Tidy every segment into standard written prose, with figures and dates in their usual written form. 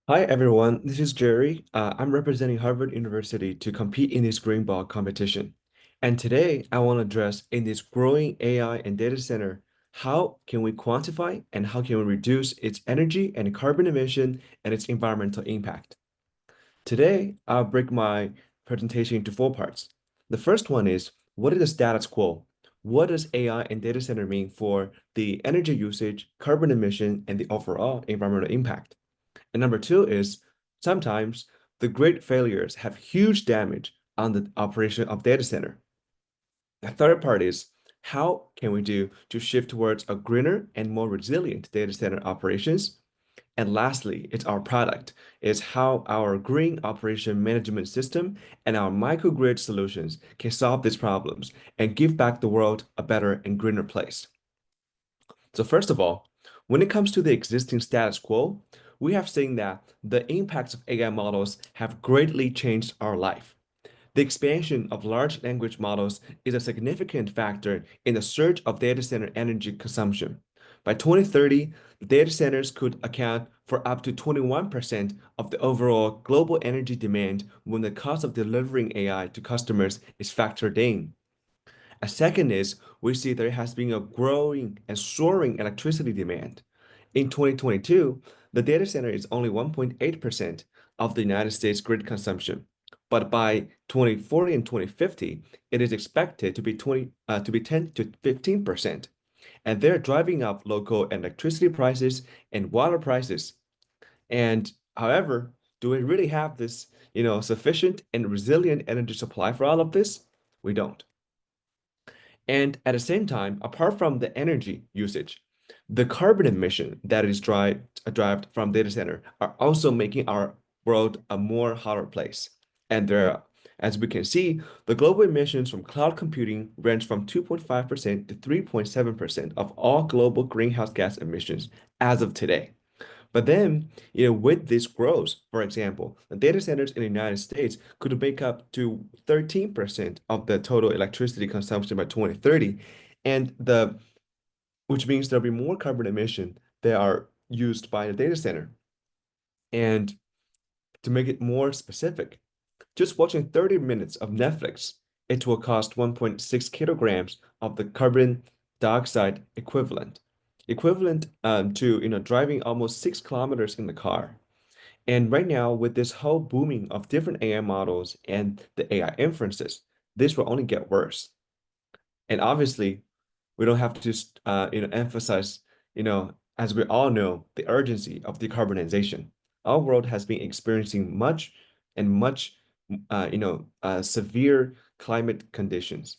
Hi everyone, this is Jerry. I'm representing Harvard University to compete in this green ball competition. And today I want to address in this growing AI and data center, how can we quantify and how can we reduce its energy and carbon emission and its environmental impact? Today, I'll break my presentation into four parts. The first one is, what is the status quo? What does AI and data center mean for the energy usage, carbon emission, and the overall environmental impact? And number two is sometimes the great failures have huge damage on the operation of data center. The third part is how can we do to shift towards a greener and more resilient data center operations? And lastly, it's our product. It's how our green operation management system and our microgrid solutions can solve these problems and give back the world a better and greener place. So first of all, when it comes to the existing status quo, we have seen that the impacts of AI models have greatly changed our life. The expansion of large language models is a significant factor in the surge of data center energy consumption. By 2030, the data centers could account for up to 21% of the overall global energy demand when the cost of delivering AI to customers is factored in. A second is we see there has been a growing and soaring electricity demand. In 2022, the data center is only 1.8% of the United States grid consumption. But by 2040 and 2050, it is expected to be 10 to 15%. And they're driving up local electricity prices and water prices. And however, do we really have this, sufficient and resilient energy supply for all of this? We don't. And at the same time, apart from the energy usage, the carbon emission that is derived from data center are also making our world a more hotter place. And there, as we can see, the global emissions from cloud computing range from 2.5% to 3.7% of all global greenhouse gas emissions as of today. But then, with this growth, for example, the data centers in the United States could make up to 13% of the total electricity consumption by 2030, and which means there'll be more carbon emission that are used by the data center. And to make it more specific, just watching 30 minutes of Netflix, it will cost 1.6 kilograms of the carbon dioxide equivalent to driving almost 6 kilometers in the car. And right now, with this whole booming of different AI models and the AI inferences, this will only get worse. And obviously, we don't have to just emphasize, as we all know, the urgency of decarbonization. Our world has been experiencing much severe climate conditions.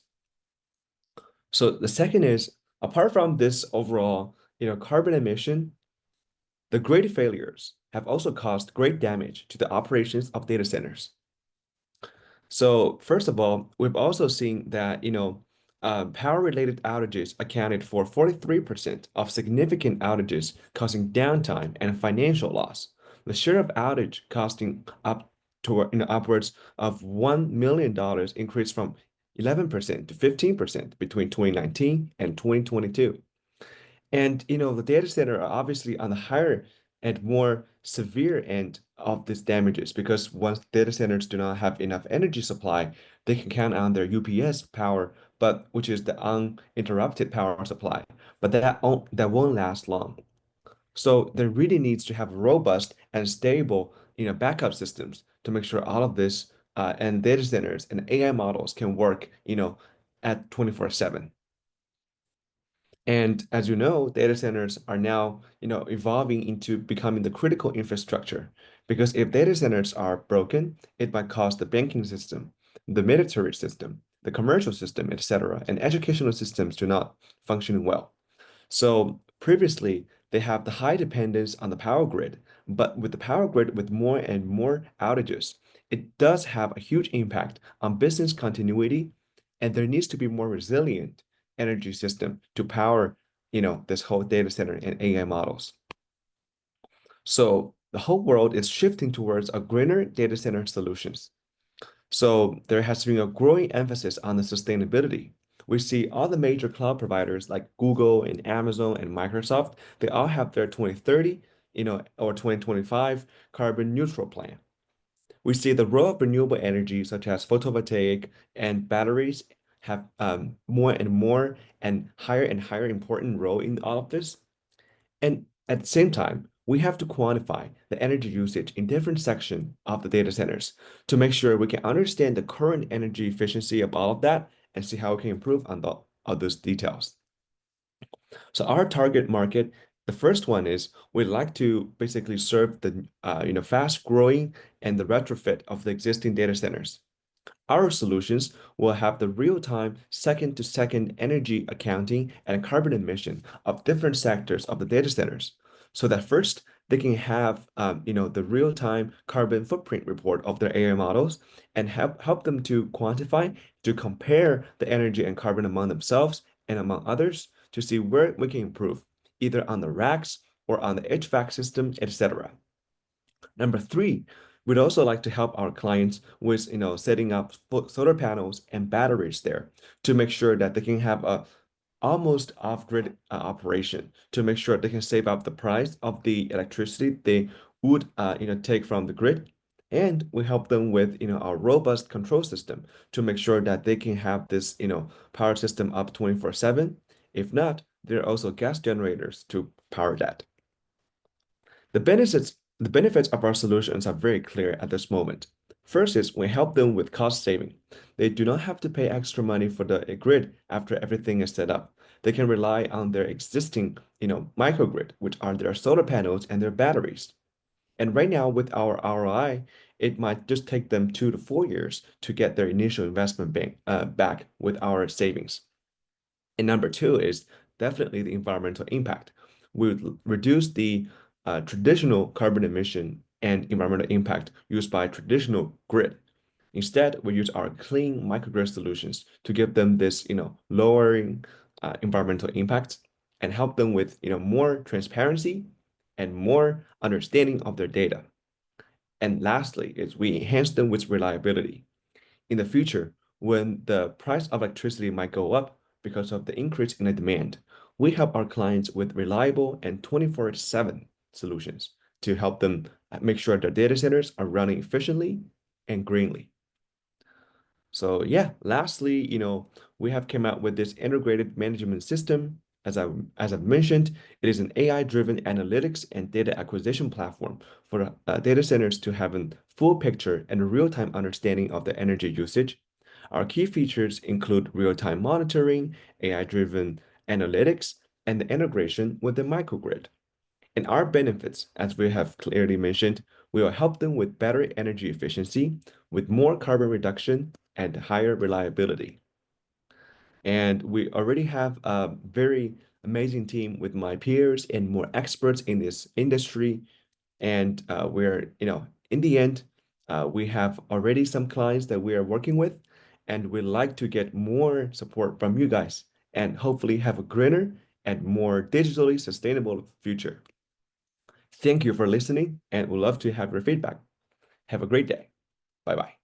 So the second is, apart from this overall, carbon emission, the great failures have also caused great damage to the operations of data centers. So first of all, we've also seen that, power-related outages accounted for 43% of significant outages, causing downtime and financial loss. The share of outage costing up to, upwards of $1 million increased from 11% to 15% between 2019 and 2022. And the data center are obviously on the higher and more severe end of these damages because once data centers do not have enough energy supply, they can count on their UPS power, but which is the uninterrupted power supply. But that won't last long. So there really needs to have robust and stable, backup systems to make sure all of this and data centers and AI models can work, at 24/7. And as you know, data centers are now, evolving into becoming the critical infrastructure. Because if data centers are broken, it might cause the banking system, the military system, the commercial system, etc., and educational systems to not function well. So previously, they have the high dependence on the power grid, but with the power grid with more and more outages, it does have a huge impact on business continuity, and there needs to be more resilient energy system to power, this whole data center and AI models. So the whole world is shifting towards a greener data center solutions. So there has been a growing emphasis on the sustainability. We see all the major cloud providers like Google and Amazon and Microsoft, they all have their 2030, our 2025 carbon neutral plan. We see the role of renewable energy, such as photovoltaic and batteries, have more and higher important role in all of this. And at the same time, we have to quantify the energy usage in different sections of the data centers to make sure we can understand the current energy efficiency of all of that and see how we can improve on all those details. So our target market, the first one is we'd like to basically serve the fast growing and the retrofit of the existing data centers. Our solutions will have the real-time second-to-second energy accounting and carbon emission of different sectors of the data centers, so that first they can have the real-time carbon footprint report of their AI models and help them to quantify, to compare the energy and carbon among themselves and among others to see where we can improve, either on the racks or on the HVAC system, etc. Number three, we'd also like to help our clients with, setting up solar panels and batteries there to make sure that they can have a almost off-grid operation to make sure they can save up the price of the electricity they would, take from the grid. And we help them with, our robust control system to make sure that they can have this, power system up 24/7. If not, there are also gas generators to power that. The benefits of our solutions are very clear at this moment. First is we help them with cost saving. They do not have to pay extra money for the grid after everything is set up. They can rely on their existing, microgrid, which are their solar panels and their batteries. And right now, with our ROI, it might just take them 2 to 4 years to get their initial investment back with our savings. And number two is definitely the environmental impact. We would reduce the traditional carbon emission and environmental impact used by traditional grid. Instead, we use our clean microgrid solutions to give them this, lowering environmental impact and help them with, more transparency and more understanding of their data. And lastly, is we enhance them with reliability. In the future, when the price of electricity might go up because of the increase in the demand, we help our clients with reliable and 24/7 solutions to help them make sure their data centers are running efficiently and greenly. So yeah, lastly, we have come out with this integrated management system. As I've mentioned, it is an AI-driven analytics and data acquisition platform for data centers to have a full picture and a real-time understanding of the energy usage. Our key features include real-time monitoring, AI-driven analytics, and the integration with the microgrid. And our benefits, as we have clearly mentioned, will help them with better energy efficiency, with more carbon reduction, and higher reliability. And we already have a very amazing team with my peers and more experts in this industry. And we're, in the end, we have already some clients that we are working with, and we'd like to get more support from you guys and hopefully have a greener and more digitally sustainable future. Thank you for listening, and we'd love to have your feedback. Have a great day. Bye bye.